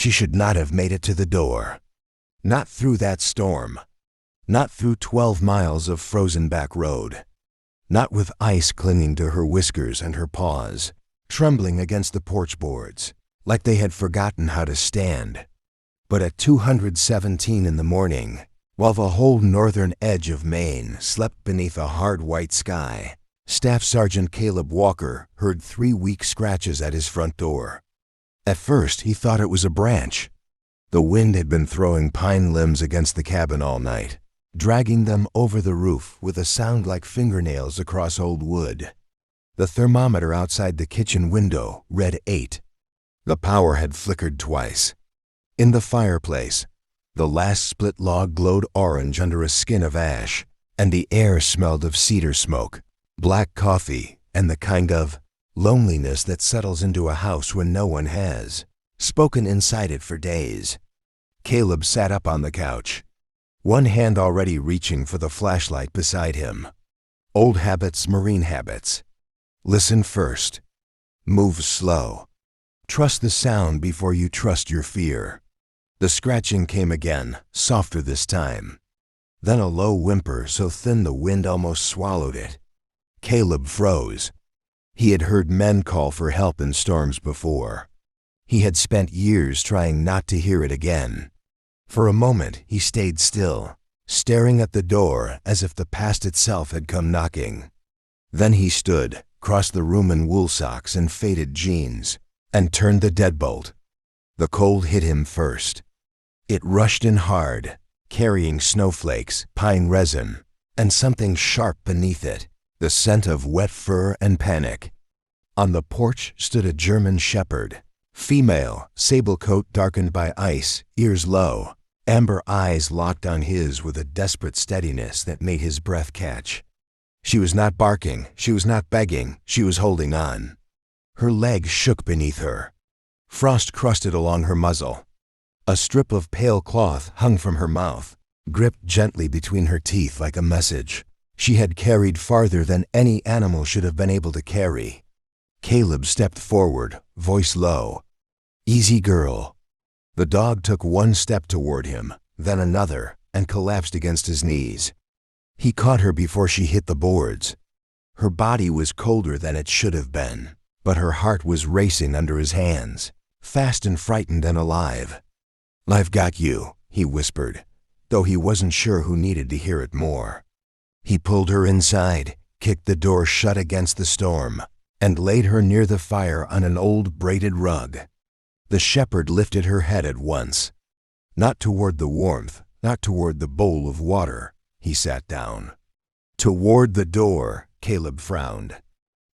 She should not have made it to the door. Not through that storm. Not through 12 miles of frozen back road. Not with ice clinging to her whiskers and her paws, trembling against the porch boards, like they had forgotten how to stand. But at 2:17 in the morning, while the whole northern edge of Maine slept beneath a hard white sky, Staff Sergeant Caleb Walker heard 3 weak scratches at his front door. At first, he thought it was a branch. The wind had been throwing pine limbs against the cabin all night, dragging them over the roof with a sound like fingernails across old wood. The thermometer outside the kitchen window read 8. The power had flickered twice. In the fireplace, the last split log glowed orange under a skin of ash, and the air smelled of cedar smoke, black coffee, and the kind of loneliness that settles into a house when no one has spoken inside it for days. Caleb sat up on the couch, one hand already reaching for the flashlight beside him. Old habits, marine habits. Listen first. Move slow. Trust the sound before you trust your fear. The scratching came again, softer this time. Then a low whimper so thin the wind almost swallowed it. Caleb froze. He had heard men call for help in storms before. He had spent years trying not to hear it again. For a moment he stayed still, staring at the door as if the past itself had come knocking. Then he stood, crossed the room in wool socks and faded jeans, and turned the deadbolt. The cold hit him first. It rushed in hard, carrying snowflakes, pine resin, and something sharp beneath it, the scent of wet fur and panic. On the porch stood a German shepherd, female, sable coat darkened by ice, ears low, amber eyes locked on his with a desperate steadiness that made his breath catch. She was not barking, she was not begging, she was holding on. Her legs shook beneath her. Frost crusted along her muzzle. A strip of pale cloth hung from her mouth, gripped gently between her teeth like a message she had carried farther than any animal should have been able to carry. Caleb stepped forward, voice low. "Easy, girl." The dog took one step toward him, then another, and collapsed against his knees. He caught her before she hit the boards. Her body was colder than it should have been, but her heart was racing under his hands, fast and frightened and alive. "I've got you," he whispered, though he wasn't sure who needed to hear it more. He pulled her inside, kicked the door shut against the storm, and laid her near the fire on an old braided rug. The shepherd lifted her head at once. Not toward the warmth, not toward the bowl of water. He sat down. Toward the door, Caleb frowned.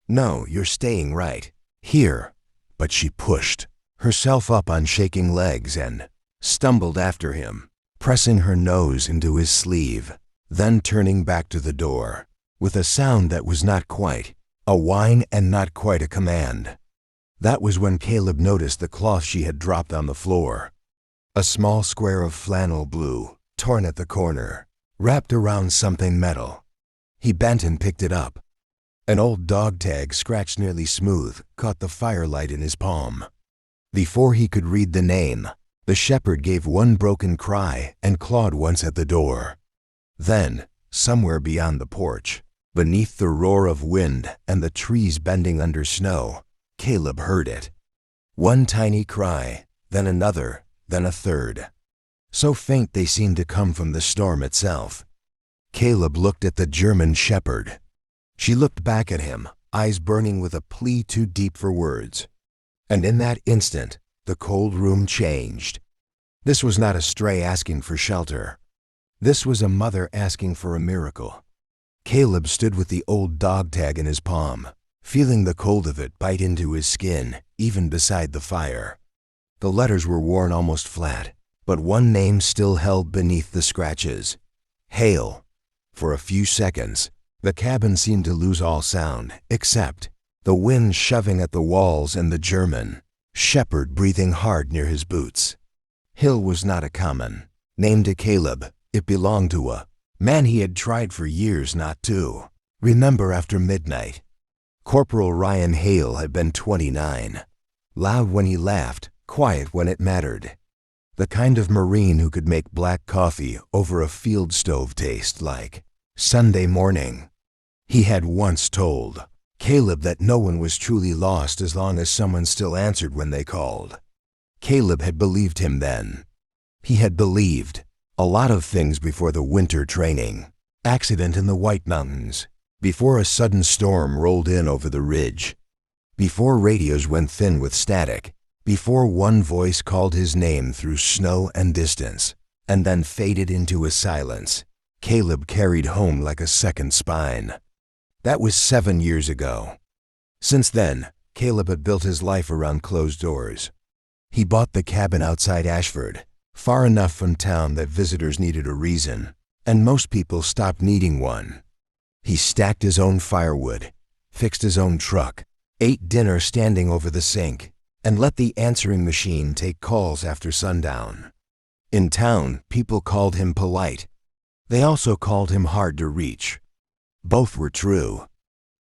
"No, you're staying right. Here." But she pushed herself up on shaking legs and stumbled after him, pressing her nose into his sleeve, then turning back to the door, with a sound that was not quite a whine and not quite a command. That was when Caleb noticed the cloth she had dropped on the floor. A small square of flannel blue, torn at the corner, wrapped around something metal. He bent and picked it up. An old dog tag scratched nearly smooth caught the firelight in his palm. Before he could read the name, the shepherd gave one broken cry and clawed once at the door. Then, somewhere beyond the porch, beneath the roar of wind and the trees bending under snow, Caleb heard it. One tiny cry, then another, then a third. So faint they seemed to come from the storm itself. Caleb looked at the German shepherd. She looked back at him, eyes burning with a plea too deep for words. And in that instant, the cold room changed. This was not a stray asking for shelter. This was a mother asking for a miracle. Caleb stood with the old dog tag in his palm, feeling the cold of it bite into his skin, even beside the fire. The letters were worn almost flat, but one name still held beneath the scratches. Hail. For a few seconds, the cabin seemed to lose all sound, except the wind shoving at the walls and the German shepherd breathing hard near his boots. Hill was not a common name to Caleb. It belonged to a man he had tried for years not to remember after midnight. Corporal Ryan Hail had been 29, loud when he laughed, quiet when it mattered. The kind of Marine who could make black coffee over a field stove taste like Sunday morning. He had once told Caleb that no one was truly lost as long as someone still answered when they called. Caleb had believed him then. He had believed a lot of things before the winter training, accident in the White Mountains, before a sudden storm rolled in over the ridge, before radios went thin with static, before one voice called his name through snow and distance, and then faded into a silence Caleb carried home like a second spine. That was 7 years ago. Since then, Caleb had built his life around closed doors. He bought the cabin outside Ashford, far enough from town that visitors needed a reason, and most people stopped needing one. He stacked his own firewood, fixed his own truck, ate dinner standing over the sink, and let the answering machine take calls after sundown. In town, people called him polite. They also called him hard to reach. Both were true.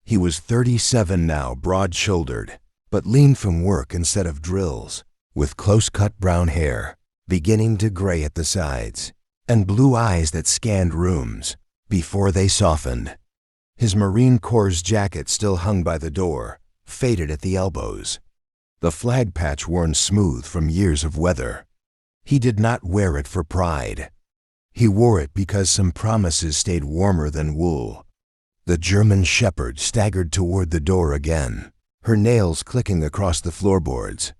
He was 37 now, broad-shouldered, but lean from work instead of drills, with close-cut brown hair, beginning to gray at the sides, and blue eyes that scanned rooms before they softened. His Marine Corps jacket still hung by the door, faded at the elbows, the flag patch worn smooth from years of weather. He did not wear it for pride. He wore it because some promises stayed warmer than wool. The German shepherd staggered toward the door again, her nails clicking across the floorboards.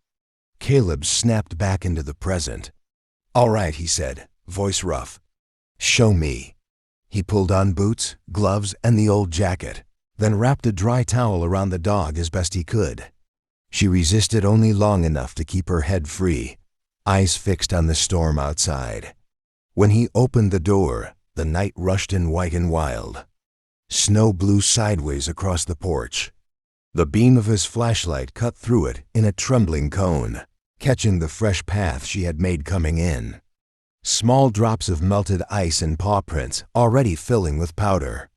Caleb snapped back into the present. "All right," he said, voice rough. "Show me." He pulled on boots, gloves, and the old jacket, then wrapped a dry towel around the dog as best he could. She resisted only long enough to keep her head free, eyes fixed on the storm outside. When he opened the door, the night rushed in white and wild. Snow blew sideways across the porch. The beam of his flashlight cut through it in a trembling cone, catching the fresh path she had made coming in. Small drops of melted ice and paw prints already filling with powder.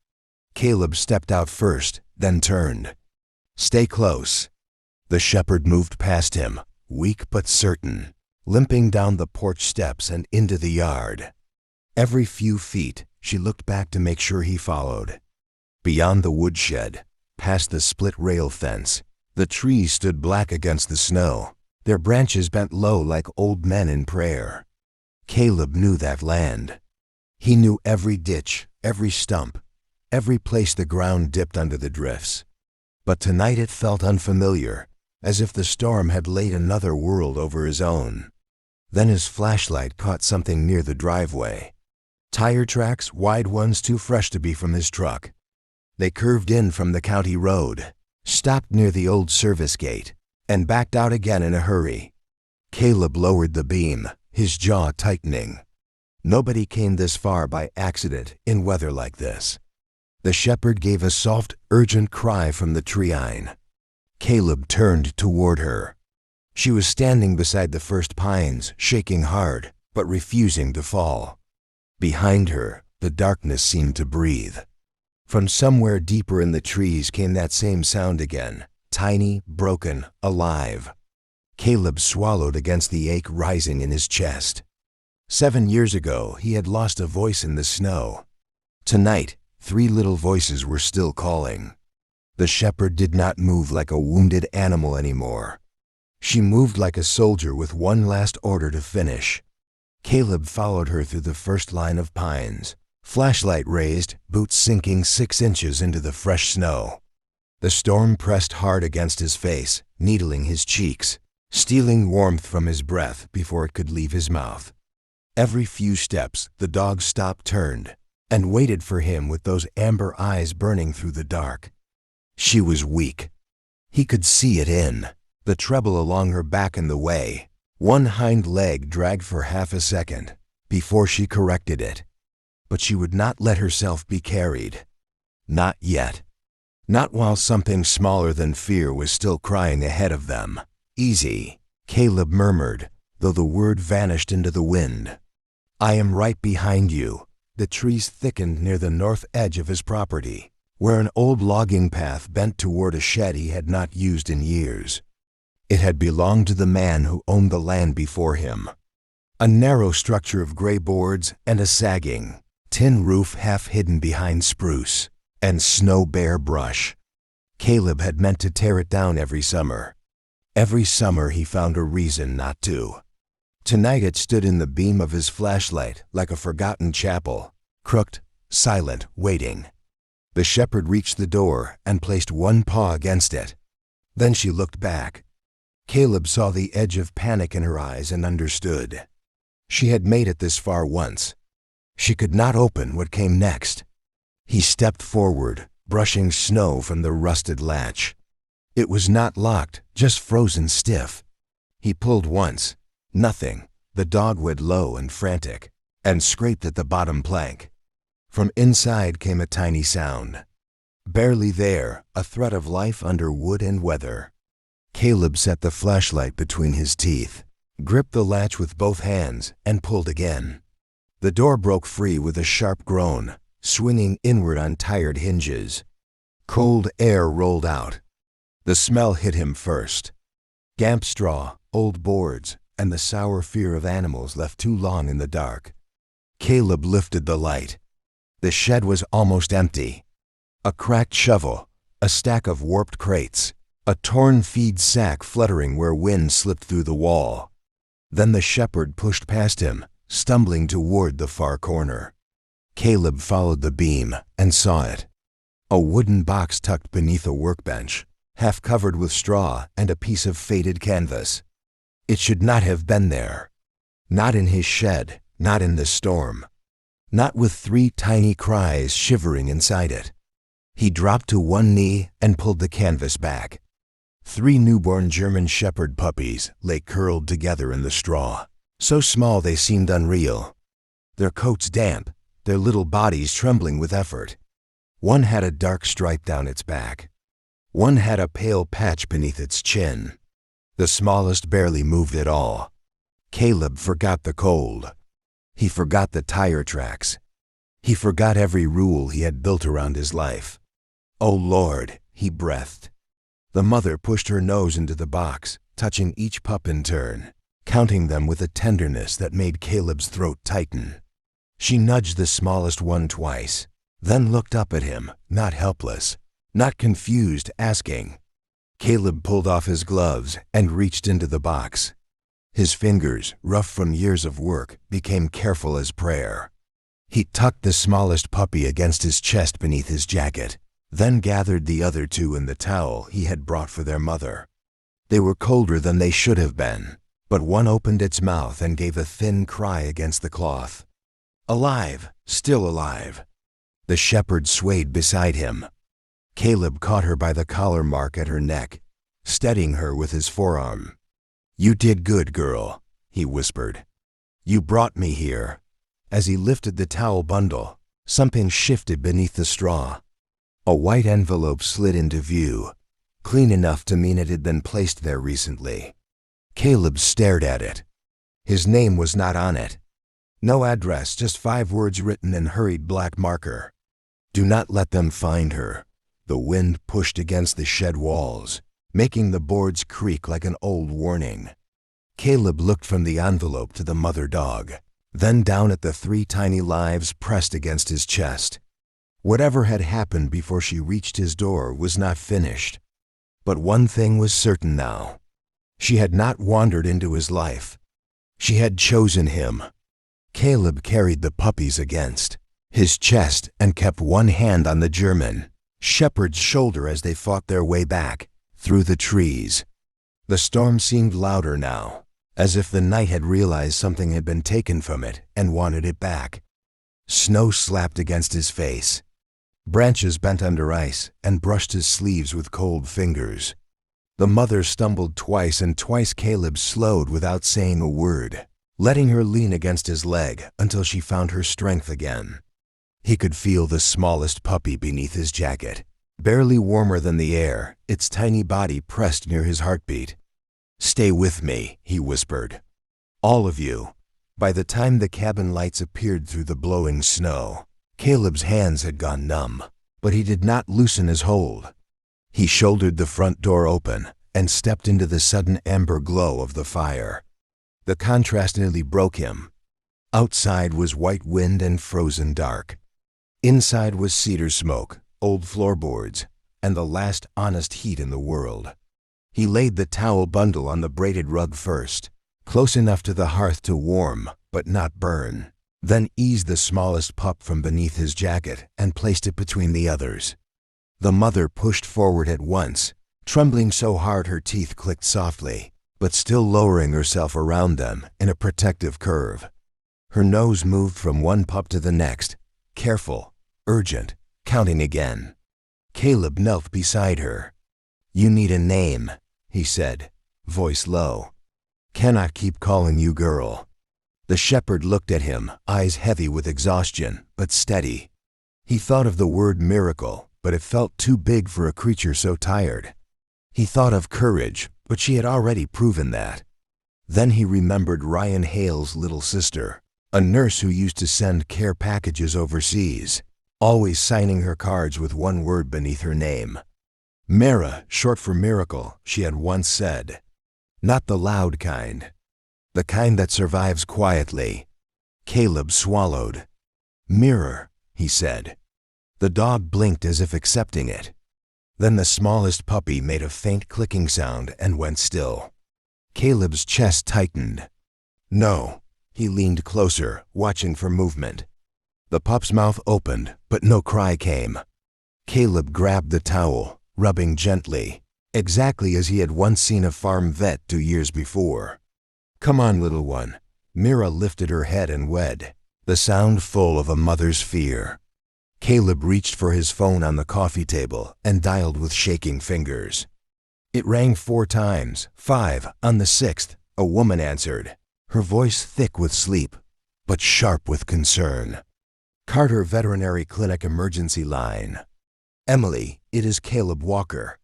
Caleb stepped out first, then turned. "Stay close." The shepherd moved past him, weak but certain, limping down the porch steps and into the yard. Every few feet, she looked back to make sure he followed. Beyond the woodshed, past the split rail fence, the trees stood black against the snow, their branches bent low like old men in prayer. Caleb knew that land. He knew every ditch, every stump, every place the ground dipped under the drifts. But tonight it felt unfamiliar, as if the storm had laid another world over his own. Then his flashlight caught something near the driveway. Tire tracks, wide ones too fresh to be from his truck. They curved in from the county road, stopped near the old service gate, and backed out again in a hurry. Caleb lowered the beam, his jaw tightening. Nobody came this far by accident in weather like this. The shepherd gave a soft, urgent cry from the treine. Caleb turned toward her. She was standing beside the first pines, shaking hard, but refusing to fall. Behind her, the darkness seemed to breathe. From somewhere deeper in the trees came that same sound again, tiny, broken, alive. Caleb swallowed against the ache rising in his chest. 7 years ago, he had lost a voice in the snow. Tonight, 3 little voices were still calling. The shepherd did not move like a wounded animal anymore. She moved like a soldier with one last order to finish. Caleb followed her through the first line of pines, flashlight raised, boots sinking 6 inches into the fresh snow. The storm pressed hard against his face, needling his cheeks, stealing warmth from his breath before it could leave his mouth. Every few steps, the dog stopped, turned, and waited for him with those amber eyes burning through the dark. She was weak. He could see it in the treble along her back in the way. One hind leg dragged for half a second before she corrected it. But she would not let herself be carried. Not yet. Not while something smaller than fear was still crying ahead of them. "Easy," Caleb murmured, though the word vanished into the wind. "I am right behind you." The trees thickened near the north edge of his property, where an old logging path bent toward a shed he had not used in years. It had belonged to the man who owned the land before him. A narrow structure of gray boards and a sagging tin roof half hidden behind spruce and snow-bare brush. Caleb had meant to tear it down every summer. Every summer he found a reason not to. Tonight it stood in the beam of his flashlight like a forgotten chapel, crooked, silent, waiting. The shepherd reached the door and placed one paw against it. Then she looked back. Caleb saw the edge of panic in her eyes and understood. She had made it this far once. She could not open what came next. He stepped forward, brushing snow from the rusted latch. It was not locked, just frozen stiff. He pulled once. Nothing. The dog went low and frantic, and scraped at the bottom plank. From inside came a tiny sound. Barely there, a thread of life under wood and weather. Caleb set the flashlight between his teeth, gripped the latch with both hands, and pulled again. The door broke free with a sharp groan, swinging inward on tired hinges. Cold air rolled out. The smell hit him first. Damp straw, old boards, and the sour fear of animals left too long in the dark. Caleb lifted the light. The shed was almost empty. A cracked shovel, a stack of warped crates, a torn feed sack fluttering where wind slipped through the wall. Then the shepherd pushed past him, stumbling toward the far corner. Caleb followed the beam and saw it. A wooden box tucked beneath a workbench, half covered with straw and a piece of faded canvas. It should not have been there. Not in his shed, not in the storm. Not with 3 tiny Cries shivering inside it. He dropped to one knee and pulled the canvas back. 3 newborn German shepherd puppies lay curled together in the straw, so small they seemed unreal. Their coats damp, their little bodies trembling with effort. One had a dark stripe down its back. One had a pale patch beneath its chin. The smallest barely moved at all. Caleb forgot the cold. He forgot the tire tracks. He forgot every rule he had built around his life. "Oh Lord," he breathed. The mother pushed her nose into the box, touching each pup in turn, counting them with a tenderness that made Caleb's throat tighten. She nudged the smallest one twice, then looked up at him, not helpless, not confused, asking. Caleb pulled off his gloves and reached into the box. His fingers, rough from years of work, became careful as prayer. He tucked the smallest puppy against his chest beneath his jacket, then gathered the other 2 in the towel he had brought for their mother. They were colder than they should have been, but one opened its mouth and gave a thin cry against the cloth. Alive, still alive. The shepherd swayed beside him. Caleb caught her by the collar mark at her neck, steadying her with his forearm. "You did good, girl," he whispered. "You brought me here." As he lifted the towel bundle, something shifted beneath the straw. A white envelope slid into view, clean enough to mean it had been placed there recently. Caleb stared at it. His name was not on it. No address, just 5 words written in hurried black marker. "Do not let them find her." The wind pushed against the shed walls, making the boards creak like an old warning. Caleb looked from the envelope to the mother dog, then down at the 3 tiny lives pressed against his chest. Whatever had happened before she reached his door was not finished. But one thing was certain now. She had not wandered into his life. She had chosen him. Caleb carried the puppies against his chest and kept one hand on the German shepherd's shoulder as they fought their way back through the trees. The storm seemed louder now, as if the night had realized something had been taken from it and wanted it back. Snow slapped against his face. Branches bent under ice and brushed his sleeves with cold fingers. The mother stumbled twice, and twice Caleb slowed without saying a word, letting her lean against his leg until she found her strength again. He could feel the smallest puppy beneath his jacket, barely warmer than the air, its tiny body pressed near his heartbeat. "Stay with me," he whispered. "All of you." By the time the cabin lights appeared through the blowing snow, Caleb's hands had gone numb, but he did not loosen his hold. He shouldered the front door open and stepped into the sudden amber glow of the fire. The contrast nearly broke him. Outside was white wind and frozen dark. Inside was cedar smoke, old floorboards, and the last honest heat in the world. He laid the towel bundle on the braided rug first, close enough to the hearth to warm but not burn, then eased the smallest pup from beneath his jacket and placed it between the others. The mother pushed forward at once, trembling so hard her teeth clicked softly, but still lowering herself around them in a protective curve. Her nose moved from one pup to the next, careful, urgent, counting again. Caleb knelt beside her. "You need a name," he said, voice low. "Cannot keep calling you girl." The shepherd looked at him, eyes heavy with exhaustion, but steady. He thought of the word miracle, but it felt too big for a creature so tired. He thought of courage, but she had already proven that. Then he remembered Ryan Hale's little sister, a nurse who used to send care packages overseas, always signing her cards with one word beneath her name. Mira, short for miracle, she had once said. Not the loud kind. The kind that survives quietly. Caleb swallowed. "Mirror," he said. The dog blinked as if accepting it. Then the smallest puppy made a faint clicking sound and went still. Caleb's chest tightened. "No." He leaned closer, watching for movement. The pup's mouth opened, but no cry came. Caleb grabbed the towel, rubbing gently, exactly as he had once seen a farm vet do years before. "Come on, little one." Mira lifted her head and wed, the sound full of a mother's fear. Caleb reached for his phone on the coffee table and dialed with shaking fingers. It rang 4 times, 5. On the 6th, a woman answered, her voice thick with sleep, but sharp with concern. "Carter Veterinary Clinic Emergency Line." "Emily, it is Caleb Walker."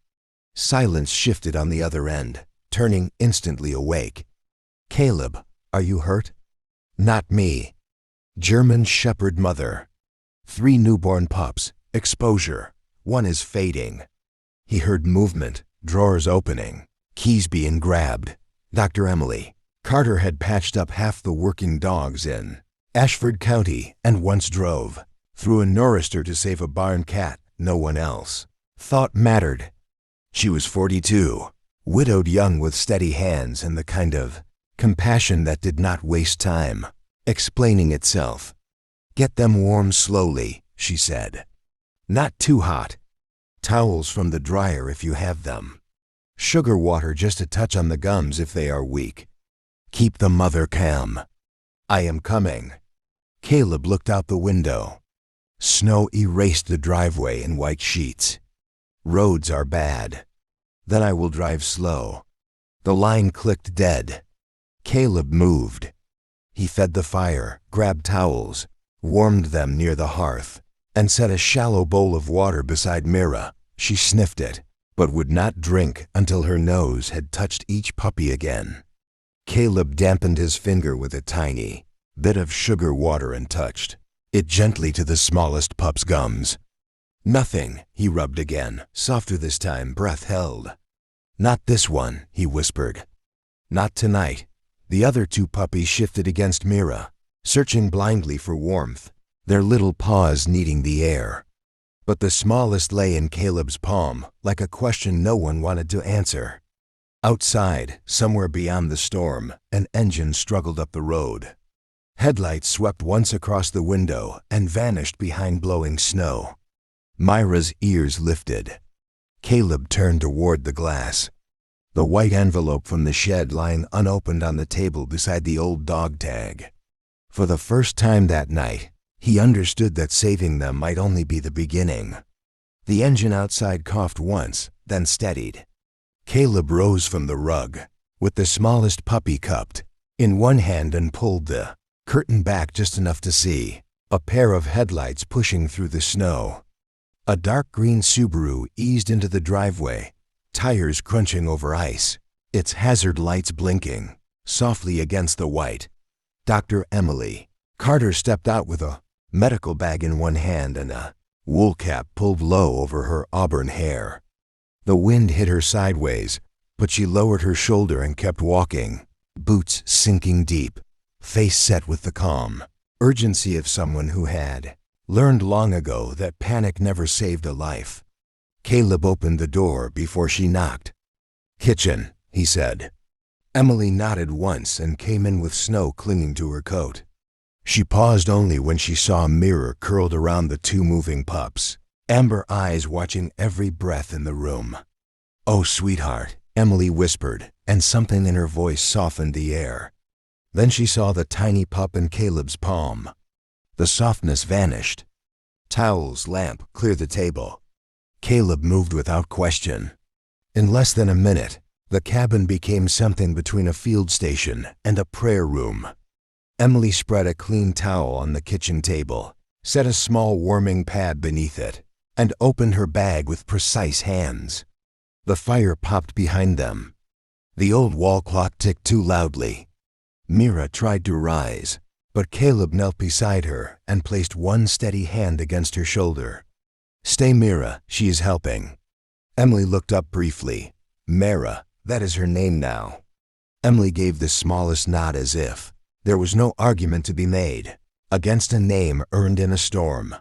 Silence shifted on the other end, turning instantly awake. "Caleb, are you hurt?" "Not me." German Shepherd mother. 3 newborn pups, exposure. 1 is fading. He heard movement, drawers opening, keys being grabbed. Dr. Emily. Carter had patched up half the working dogs in Ashford County and once drove. Threw a Norrister to save a barn cat, no one else. Thought mattered. She was 42, widowed young with steady hands and the kind of compassion that did not waste time, explaining itself. "Get them warm slowly," she said. "Not too hot. Towels from the dryer if you have them. Sugar water just a touch on the gums if they are weak. Keep the mother calm. I am coming." Caleb looked out the window. Snow erased the driveway in white sheets. "Roads are bad. Then I will drive slow." The line clicked dead. Caleb moved. He fed the fire, grabbed towels, warmed them near the hearth, and set a shallow bowl of water beside Mira. She sniffed it, but would not drink until her nose had touched each puppy again. Caleb dampened his finger with a tiny bit of sugar water and touched it gently to the smallest pup's gums. "Nothing," he rubbed again, softer this time, breath held. "Not this one," he whispered. "Not tonight." The other 2 puppies shifted against Mira, searching blindly for warmth, their little paws kneading the air. But the smallest lay in Caleb's palm, like a question no one wanted to answer. Outside, somewhere beyond the storm, an engine struggled up the road. Headlights swept once across the window and vanished behind blowing snow. Myra's ears lifted. Caleb turned toward the glass. The white envelope from the shed lying unopened on the table beside the old dog tag. For the first time that night, he understood that saving them might only be the beginning. The engine outside coughed once, then steadied. Caleb rose from the rug, with the smallest puppy cupped in one hand and pulled the curtain back just enough to see a pair of headlights pushing through the snow. A dark green Subaru eased into the driveway, tires crunching over ice, its hazard lights blinking softly against the white. Dr. Emily. Carter stepped out with a medical bag in one hand and a wool cap pulled low over her auburn hair. The wind hit her sideways, But she lowered her shoulder and kept walking, boots sinking deep, face set with the calm urgency of someone who had learned long ago that panic never saved a life. Caleb opened the door before she knocked. "Kitchen," he said. Emily nodded once and came in with snow clinging to her coat. She paused only when she saw a mirror curled around the two moving pups, amber eyes watching every breath in the room. "Oh, sweetheart," Emily whispered, and something in her voice softened the air. Then she saw the tiny pup in Caleb's palm. The softness vanished. Towels, lamp, clear the table. Caleb moved without question. In less than a minute, the cabin became something between a field station and a prayer room. Emily spread a clean towel on the kitchen table, set a small warming pad beneath it, and opened her bag with precise hands. The fire popped behind them. The old wall clock ticked too loudly. Mira tried to rise, but Caleb knelt beside her and placed one steady hand against her shoulder. "Stay, Mira, she is helping." Emily looked up briefly. Mira, that is her name now. Emily gave the smallest nod as if there was no argument to be made against a name earned in a storm.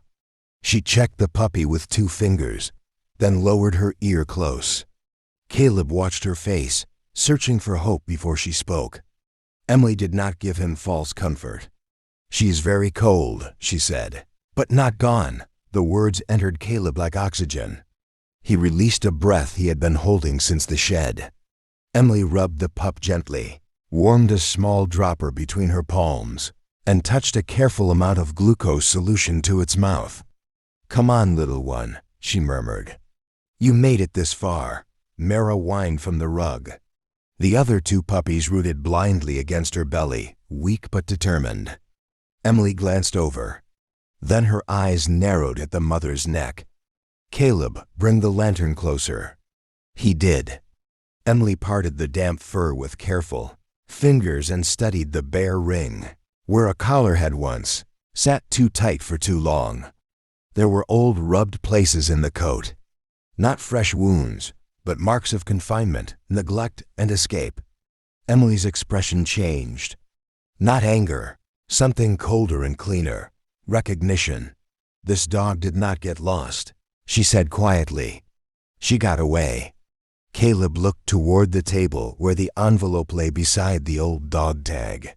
She checked the puppy with 2 fingers, then lowered her ear close. Caleb watched her face, searching for hope before she spoke. Emily did not give him false comfort. "She is very cold," she said, "but not gone." The words entered Caleb like oxygen. He released a breath he had been holding since the shed. Emily rubbed the pup gently, warmed a small dropper between her palms, and touched a careful amount of glucose solution to its mouth. "Come on, little one," she murmured. "You made it this far." Mira whined from the rug. The other 2 puppies rooted blindly against her belly, weak but determined. Emily glanced over. Then her eyes narrowed at the mother's neck. "Caleb, bring the lantern closer." He did. Emily parted the damp fur with careful fingers and studied the bare ring, where a collar had once sat too tight for too long. There were old rubbed places in the coat. Not fresh wounds, but marks of confinement, neglect, and escape. Emily's expression changed. Not anger, something colder and cleaner. Recognition. "This dog did not get lost," she said quietly. "She got away." Caleb looked toward the table where the envelope lay beside the old dog tag.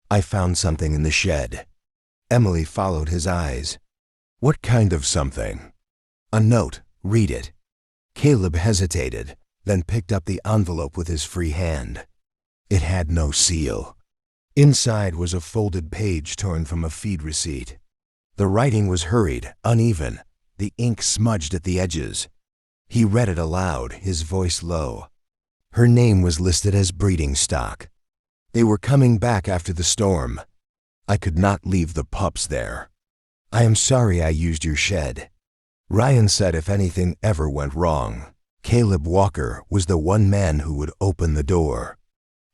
"I found something in the shed." Emily followed his eyes. "What kind of something?" "A note. Read it." Caleb hesitated, then picked up the envelope with his free hand. It had no seal. Inside was a folded page torn from a feed receipt. The writing was hurried, uneven, the ink smudged at the edges. He read it aloud, his voice low. Her name was listed as breeding stock. They were coming back after the storm. I could not leave the pups there. "I am sorry I used your shed." Ryan said if anything ever went wrong, Caleb Walker was the one man who would open the door.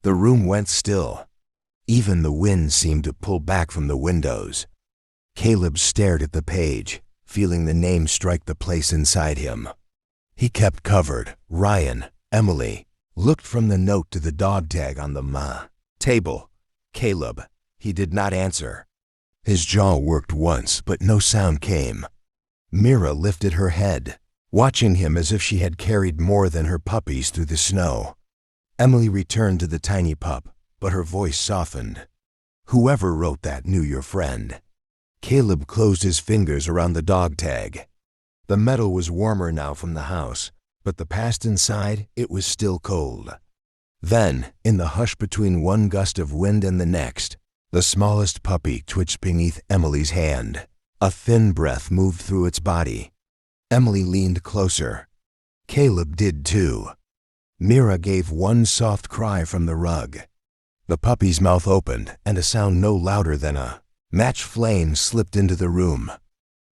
The room went still. Even the wind seemed to pull back from the windows. Caleb stared at the page, feeling the name strike the place inside him. He kept covered. Ryan, Emily, looked from the note to the dog tag on the table. "Caleb." He did not answer. His jaw worked once, but no sound came. Mira lifted her head, watching him as if she had carried more than her puppies through the snow. Emily returned to the tiny pup, but her voice softened. "Whoever wrote that knew your friend." Caleb closed his fingers around the dog tag. The metal was warmer now from the house, but the past inside, it was still cold. Then, in the hush between one gust of wind and the next, the smallest puppy twitched beneath Emily's hand. A thin breath moved through its body. Emily leaned closer. Caleb did too. Mira gave one soft cry from the rug. The puppy's mouth opened, and a sound no louder than a match flame slipped into the room.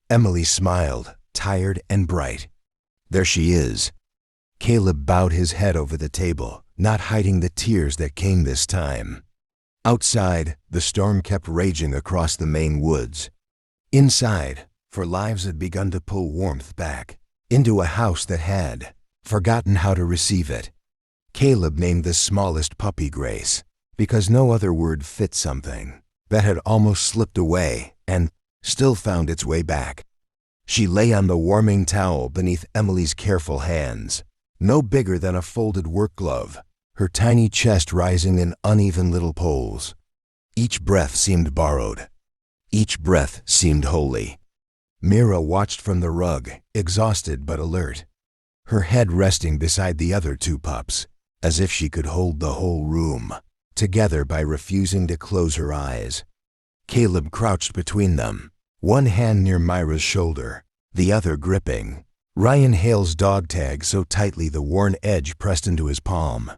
Emily smiled, tired and bright. "There she is." Caleb bowed his head over the table, not hiding the tears that came this time. Outside, the storm kept raging across the Maine woods. Inside, for lives had begun to pull warmth back into a house that had forgotten how to receive it. Caleb named the smallest puppy Grace, because no other word fit something that had almost slipped away and still found its way back. She lay on the warming towel beneath Emily's careful hands, no bigger than a folded work glove, her tiny chest rising in uneven little poles. Each breath seemed borrowed. Each breath seemed holy. Mira watched from the rug, exhausted but alert, her head resting beside the other two pups, as if she could hold the whole room together by refusing to close her eyes. Caleb crouched between them, one hand near Myra's shoulder, the other gripping Ryan Hale's dog tag so tightly the worn edge pressed into his palm.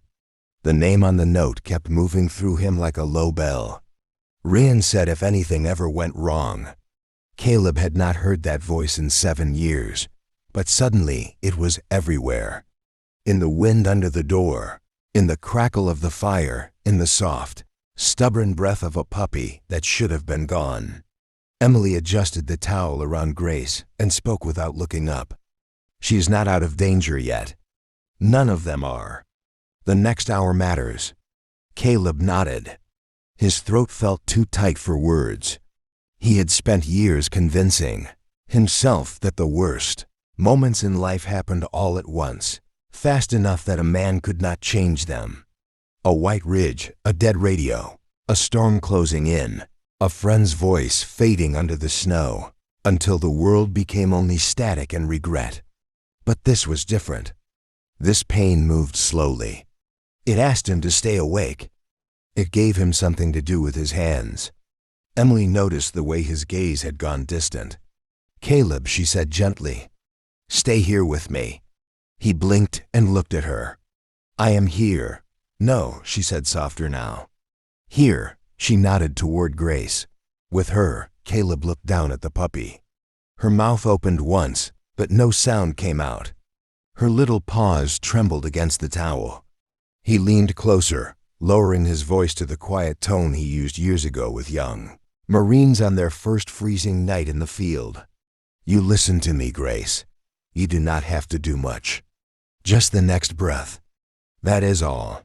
The name on the note kept moving through him like a low bell. Ryan said if anything ever went wrong. Caleb had not heard that voice in 7 years, but suddenly it was everywhere. In the wind under the door, in the crackle of the fire, in the soft, stubborn breath of a puppy that should have been gone. Emily adjusted the towel around Grace and spoke without looking up. She is not out of danger yet. None of them are. The next hour matters. Caleb nodded. His throat felt too tight for words. He had spent years convincing himself that the worst moments in life happened all at once, fast enough that a man could not change them. A white ridge, a dead radio, a storm closing in, a friend's voice fading under the snow, until the world became only static and regret. But this was different. This pain moved slowly. It asked him to stay awake. It gave him something to do with his hands. Emily noticed the way his gaze had gone distant. "Caleb," she said gently, "stay here with me." He blinked and looked at her. "I am here." "No," she said softer now. "Here." She nodded toward Grace. With her, Caleb looked down at the puppy. Her mouth opened once, but no sound came out. Her little paws trembled against the towel. He leaned closer, lowering his voice to the quiet tone he used years ago with young Marines on their first freezing night in the field. "You listen to me, Grace. You do not have to do much. Just the next breath. That is all.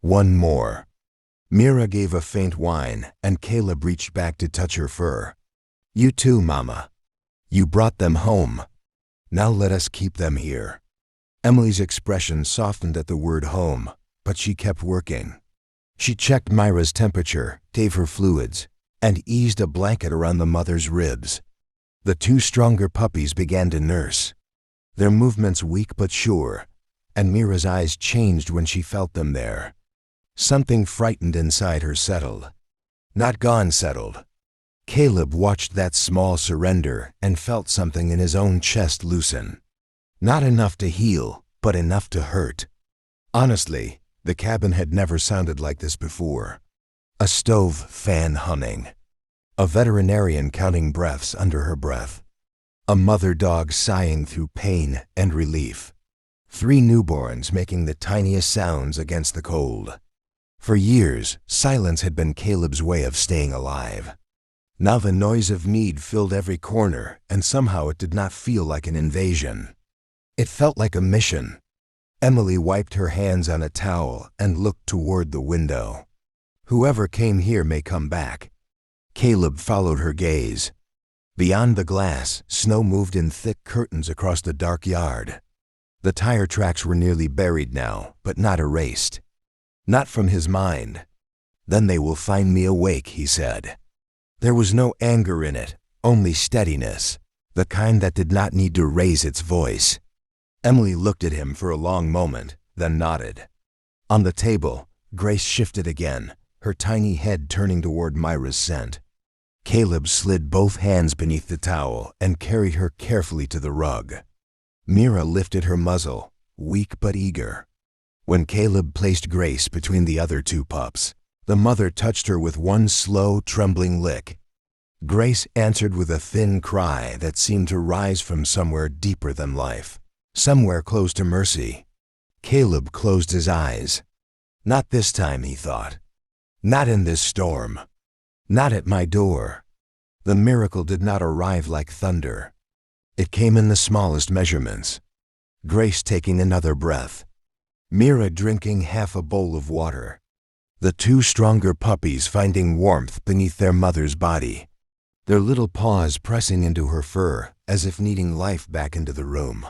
One more." Mira gave a faint whine, and Caleb reached back to touch her fur. "You too, Mama. You brought them home. Now let us keep them here." Emily's expression softened at the word home, but she kept working. She checked Myra's temperature, gave her fluids, and eased a blanket around the mother's ribs. The two stronger puppies began to nurse, their movements weak but sure, and Mira's eyes changed when she felt them there. Something frightened inside her settled. Not gone settled. Caleb watched that small surrender and felt something in his own chest loosen. Not enough to heal, but enough to hurt. Honestly, the cabin had never sounded like this before. A stove fan humming. A veterinarian counting breaths under her breath. A mother dog sighing through pain and relief. 3 newborns making the tiniest sounds against the cold. For years, silence had been Caleb's way of staying alive. Now the noise of need filled every corner, and somehow it did not feel like an invasion. It felt like a mission. Emily wiped her hands on a towel and looked toward the window. "Whoever came here may come back." Caleb followed her gaze. Beyond the glass, snow moved in thick curtains across the dark yard. The tire tracks were nearly buried now, but not erased. Not from his mind. "Then they will find me awake," he said. There was no anger in it, only steadiness, the kind that did not need to raise its voice. Emily looked at him for a long moment, then nodded. On the table, Grace shifted again, her tiny head turning toward Myra's scent. Caleb slid both hands beneath the towel and carried her carefully to the rug. Mira lifted her muzzle, weak but eager. When Caleb placed Grace between the other 2 pups, the mother touched her with one slow, trembling lick. Grace answered with a thin cry that seemed to rise from somewhere deeper than life, somewhere close to mercy. Caleb closed his eyes. Not this time, he thought. Not in this storm. Not at my door. The miracle did not arrive like thunder. It came in the smallest measurements. Grace taking another breath. Mira drinking half a bowl of water. The two stronger puppies finding warmth beneath their mother's body, their little paws pressing into her fur as if needing life back into the room.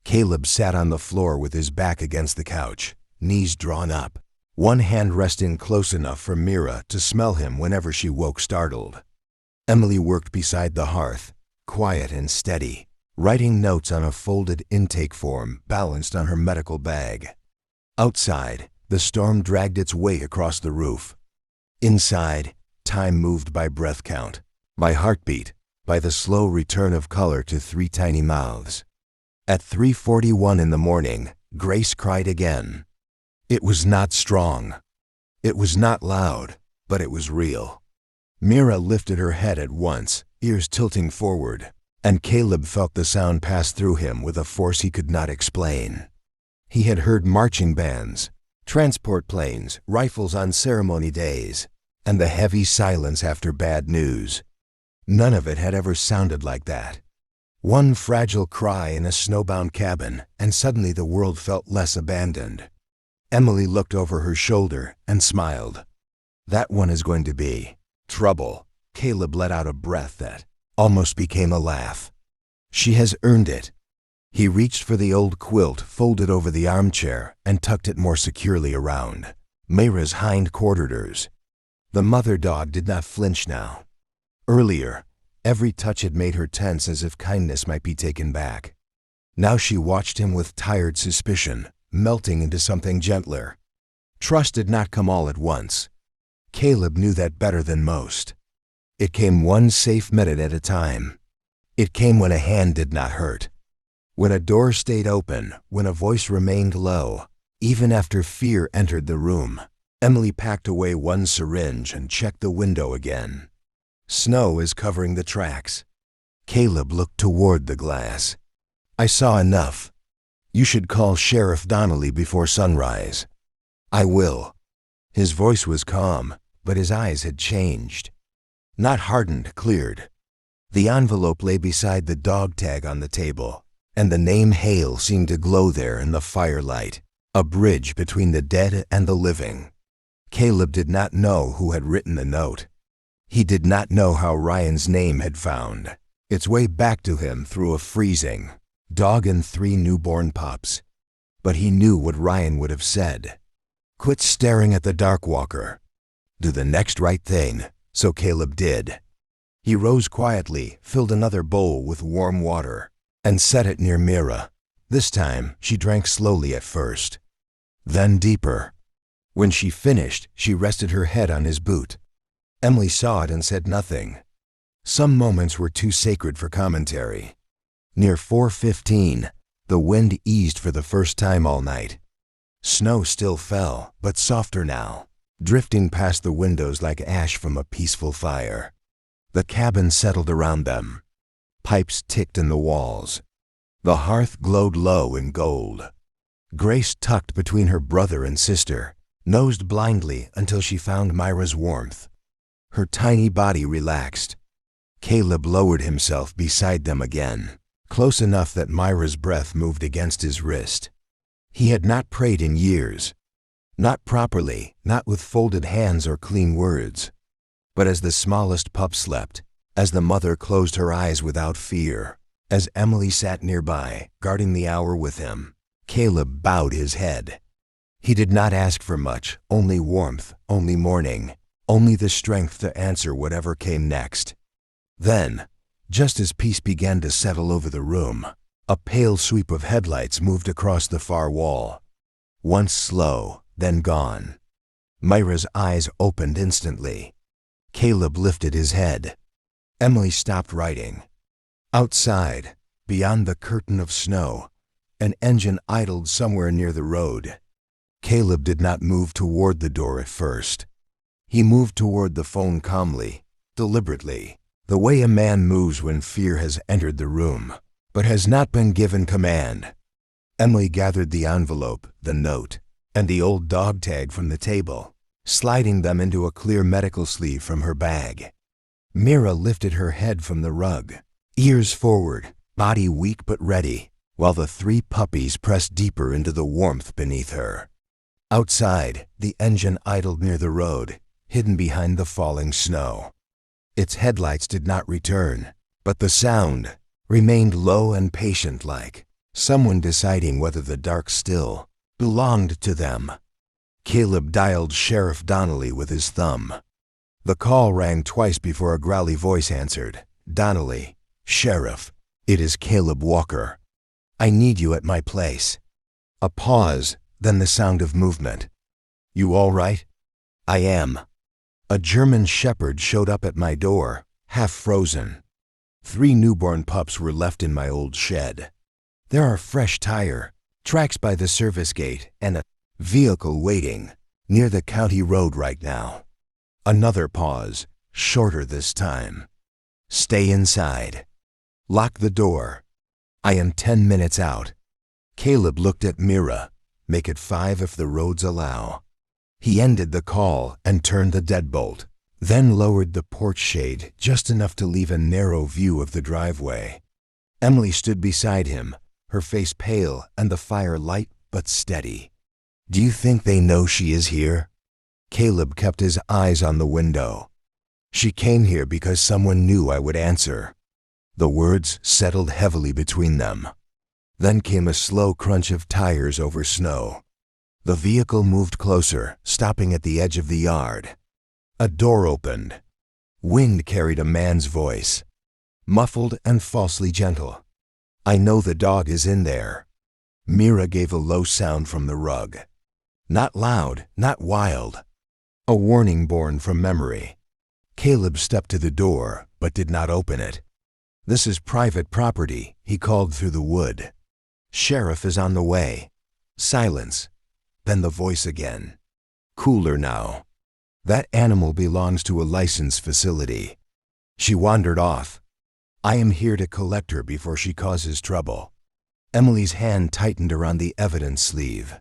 Caleb sat on the floor with his back against the couch, knees drawn up, one hand resting close enough for Mira to smell him whenever she woke startled. Emily worked beside the hearth, quiet and steady, writing notes on a folded intake form balanced on her medical bag. Outside, the storm dragged its way across the roof. Inside, time moved by breath count, by heartbeat, by the slow return of color to three tiny mouths. At 3:41 in the morning, Grace cried again. It was not strong. It was not loud, but it was real. Mira lifted her head at once, ears tilting forward, and Caleb felt the sound pass through him with a force he could not explain. He had heard marching bands, transport planes, rifles on ceremony days, and the heavy silence after bad news. None of it had ever sounded like that. One fragile cry in a snowbound cabin, and suddenly the world felt less abandoned. Emily looked over her shoulder and smiled. That one is going to be trouble. Caleb let out a breath that almost became a laugh. She has earned it. He reached for the old quilt folded over the armchair and tucked it more securely around Mira's hind quarters. The mother dog did not flinch now. Earlier, every touch had made her tense as if kindness might be taken back. Now she watched him with tired suspicion, melting into something gentler. Trust did not come all at once. Caleb knew that better than most. It came one safe minute at a time. It came when a hand did not hurt, when a door stayed open, when a voice remained low, even after fear entered the room. Emily packed away one syringe and checked the window again. Snow is covering the tracks. Caleb looked toward the glass. I saw enough. You should call Sheriff Donnelly before sunrise. I will. His voice was calm, but his eyes had changed. Not hardened, cleared. The envelope lay beside the dog tag on the table, and the name Hail seemed to glow there in the firelight, a bridge between the dead and the living. Caleb did not know who had written the note. He did not know how Ryan's name had found its way back to him through a freezing dog and 3 newborn pups. But he knew what Ryan would have said. Quit staring at the dark walker. Do the next right thing. So Caleb did. He rose quietly, filled another bowl with warm water, and set it near Mira. This time, she drank slowly at first, then deeper. When she finished, she rested her head on his boot. Emily saw it and said nothing. Some moments were too sacred for commentary. Near 4:15, the wind eased for the first time all night. Snow still fell, but softer now, drifting past the windows like ash from a peaceful fire. The cabin settled around them. Pipes ticked in the walls. The hearth glowed low in gold. Grace tucked between her brother and sister, nosed blindly until she found Myra's warmth. Her tiny body relaxed. Caleb lowered himself beside them again, close enough that Myra's breath moved against his wrist. He had not prayed in years. Not properly, not with folded hands or clean words. But as the smallest pup slept, as the mother closed her eyes without fear, as Emily sat nearby, guarding the hour with him, Caleb bowed his head. He did not ask for much, only warmth, only morning, only the strength to answer whatever came next. Then, just as peace began to settle over the room, a pale sweep of headlights moved across the far wall. Once slow, then gone. Myra's eyes opened instantly. Caleb lifted his head. Emily stopped writing. Outside, beyond the curtain of snow, an engine idled somewhere near the road. Caleb did not move toward the door at first. He moved toward the phone calmly, deliberately, the way a man moves when fear has entered the room, but has not been given command. Emily gathered the envelope, the note, and the old dog tag from the table, sliding them into a clear medical sleeve from her bag. Mira lifted her head from the rug, ears forward, body weak but ready, while the 3 puppies pressed deeper into the warmth beneath her. Outside, the engine idled near the road, hidden behind the falling snow. Its headlights did not return, but the sound remained low and patient-like, someone deciding whether the dark still belonged to them. Caleb dialed Sheriff Donnelly with his thumb. The call rang twice before a growly voice answered. "Donnelly, Sheriff, it is Caleb Walker. I need you at my place." A pause, then the sound of movement. "You all right?" "I am." A German shepherd showed up at my door, half frozen. 3 newborn pups were left in my old shed. There are fresh tire tracks by the service gate and a vehicle waiting near the county road right now. Another pause, shorter this time. "Stay inside. Lock the door. I am 10 minutes out." Caleb looked at Mira. "Make it 5 if the roads allow." He ended the call and turned the deadbolt, then lowered the porch shade just enough to leave a narrow view of the driveway. Emily stood beside him, her face pale and the fire light but steady. "Do you think they know she is here?" Caleb kept his eyes on the window. "She came here because someone knew I would answer." The words settled heavily between them. Then came a slow crunch of tires over snow. The vehicle moved closer, stopping at the edge of the yard. A door opened. Wind carried a man's voice, muffled and falsely gentle. "I know the dog is in there." Mira gave a low sound from the rug. Not loud, not wild. A warning born from memory. Caleb stepped to the door, but did not open it. "This is private property," he called through the wood. "Sheriff is on the way." Silence. Then the voice again. Cooler now. "That animal belongs to a licensed facility." She wandered off. "I am here to collect her before she causes trouble." Emily's hand tightened around the evidence sleeve.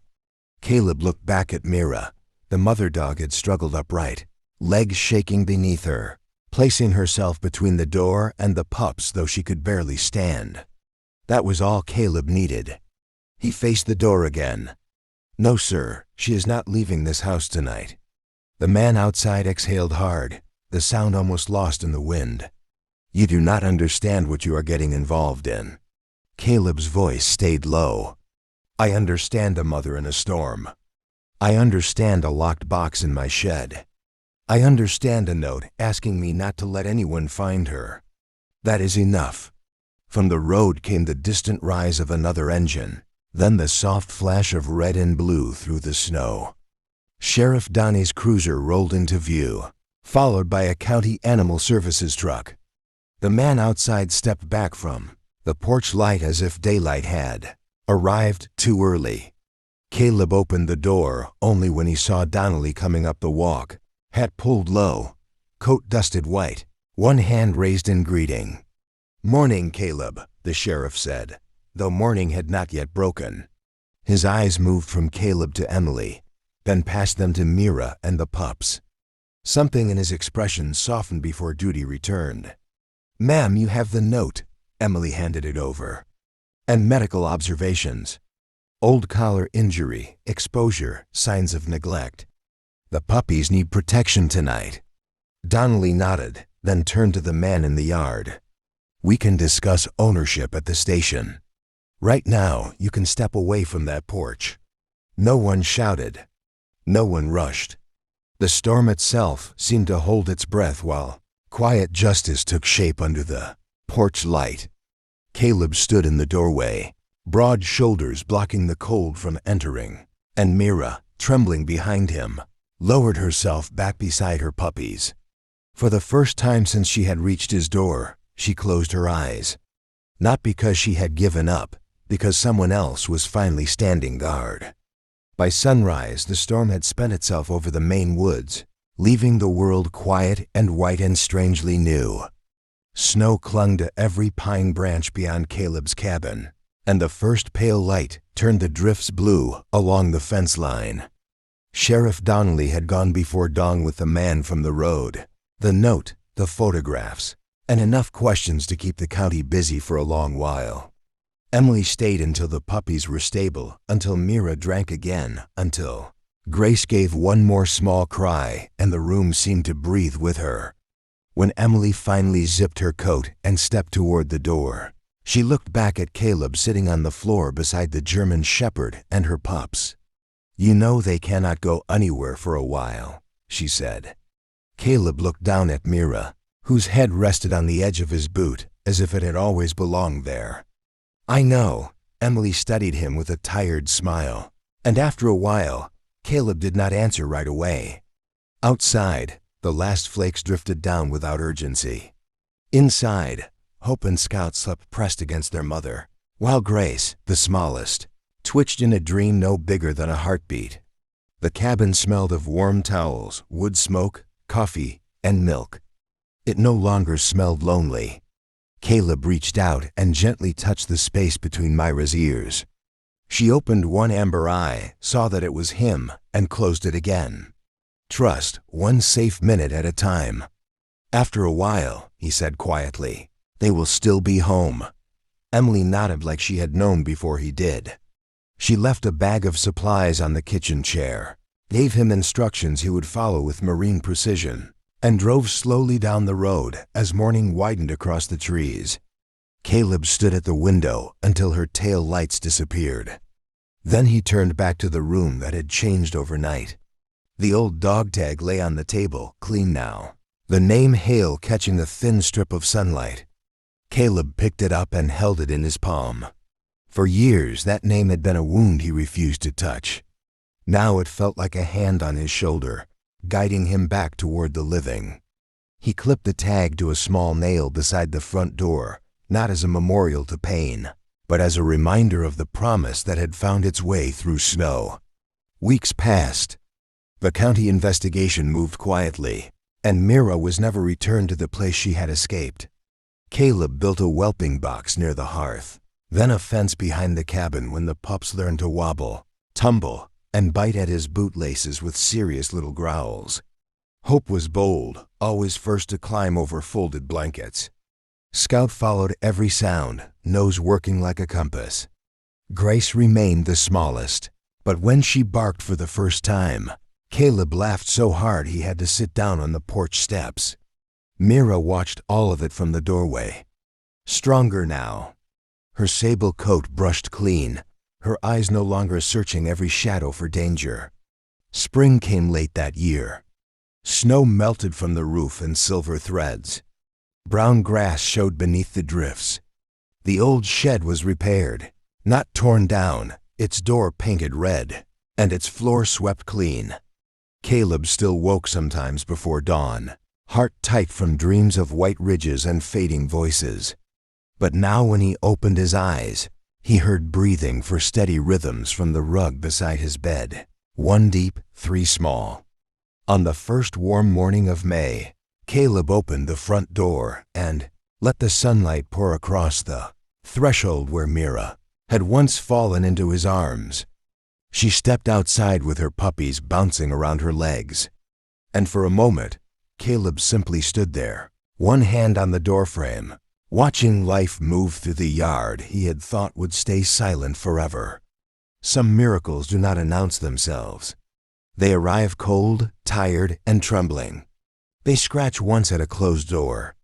Caleb looked back at Mira. The mother dog had struggled upright, legs shaking beneath her, placing herself between the door and the pups though she could barely stand. That was all Caleb needed. He faced the door again. "No, sir, she is not leaving this house tonight." The man outside exhaled hard, the sound almost lost in the wind. "You do not understand what you are getting involved in." Caleb's voice stayed low. "I understand a mother in a storm. I understand a locked box in my shed. I understand a note asking me not to let anyone find her. That is enough." From the road came the distant rise of another engine, then the soft flash of red and blue through the snow. Sheriff Donnie's cruiser rolled into view, followed by a county animal services truck. The man outside stepped back from the porch light as if daylight had arrived too early. Caleb opened the door only when he saw Donnelly coming up the walk, hat pulled low, coat dusted white, one hand raised in greeting. "Morning, Caleb," the sheriff said, though morning had not yet broken. His eyes moved from Caleb to Emily, then past them to Mira and the pups. Something in his expression softened before duty returned. "Ma'am, you have the note." Emily handed it over. "And medical observations. Old collar injury, exposure, signs of neglect. The puppies need protection tonight." Donnelly nodded, then turned to the man in the yard. "We can discuss ownership at the station. Right now, you can step away from that porch." No one shouted. No one rushed. The storm itself seemed to hold its breath while quiet justice took shape under the porch light. Caleb stood in the doorway, broad shoulders blocking the cold from entering, and Mira, trembling behind him, lowered herself back beside her puppies. For the first time since she had reached his door, she closed her eyes. Not because she had given up, because someone else was finally standing guard. By sunrise, the storm had spent itself over the Maine woods, leaving the world quiet and white and strangely new. Snow clung to every pine branch beyond Caleb's cabin, and the first pale light turned the drifts blue along the fence line. Sheriff Donnelly had gone before dawn with the man from the road, the note, the photographs, and enough questions to keep the county busy for a long while. Emily stayed until the puppies were stable, until Mira drank again, until Grace gave one more small cry and the room seemed to breathe with her. When Emily finally zipped her coat and stepped toward the door, she looked back at Caleb sitting on the floor beside the German shepherd and her pups. "You know they cannot go anywhere for a while," she said. Caleb looked down at Mira, whose head rested on the edge of his boot as if it had always belonged there. "I know," Emily studied him with a tired smile, and after a while, Caleb did not answer right away. Outside, the last flakes drifted down without urgency. Inside, Hope and Scout slept pressed against their mother, while Grace, the smallest, twitched in a dream no bigger than a heartbeat. The cabin smelled of warm towels, wood smoke, coffee, and milk. It no longer smelled lonely. Caleb reached out and gently touched the space between Myra's ears. She opened one amber eye, saw that it was him, and closed it again. "Trust, one safe minute at a time." "After a while," he said quietly, "they will still be home." Emily nodded like she had known before he did. She left a bag of supplies on the kitchen chair, gave him instructions he would follow with marine precision, and drove slowly down the road as morning widened across the trees. Caleb stood at the window until her tail lights disappeared. Then he turned back to the room that had changed overnight. The old dog tag lay on the table, clean now, the name Hail catching a thin strip of sunlight. Caleb picked it up and held it in his palm. For years, that name had been a wound he refused to touch. Now it felt like a hand on his shoulder, guiding him back toward the living. He clipped the tag to a small nail beside the front door, not as a memorial to pain, but as a reminder of the promise that had found its way through snow. Weeks passed. The county investigation moved quietly, and Mira was never returned to the place she had escaped. Caleb built a whelping box near the hearth, then a fence behind the cabin when the pups learned to wobble, tumble, and bite at his bootlaces with serious little growls. Hope was bold, always first to climb over folded blankets. Scout followed every sound, nose working like a compass. Grace remained the smallest, but when she barked for the first time, Caleb laughed so hard he had to sit down on the porch steps. Mira watched all of it from the doorway. Stronger now. Her sable coat brushed clean, her eyes no longer searching every shadow for danger. Spring came late that year. Snow melted from the roof in silver threads. Brown grass showed beneath the drifts. The old shed was repaired, not torn down, its door painted red, and its floor swept clean. Caleb still woke sometimes before dawn, heart tight from dreams of white ridges and fading voices. But now when he opened his eyes, he heard breathing for steady rhythms from the rug beside his bed, 1 deep, 3 small. On the first warm morning of May, Caleb opened the front door and let the sunlight pour across the threshold where Mira had once fallen into his arms. She stepped outside with her puppies bouncing around her legs. And for a moment, Caleb simply stood there, one hand on the doorframe, watching life move through the yard he had thought would stay silent forever. Some miracles do not announce themselves. They arrive cold, tired, and trembling. They scratch once at a closed door,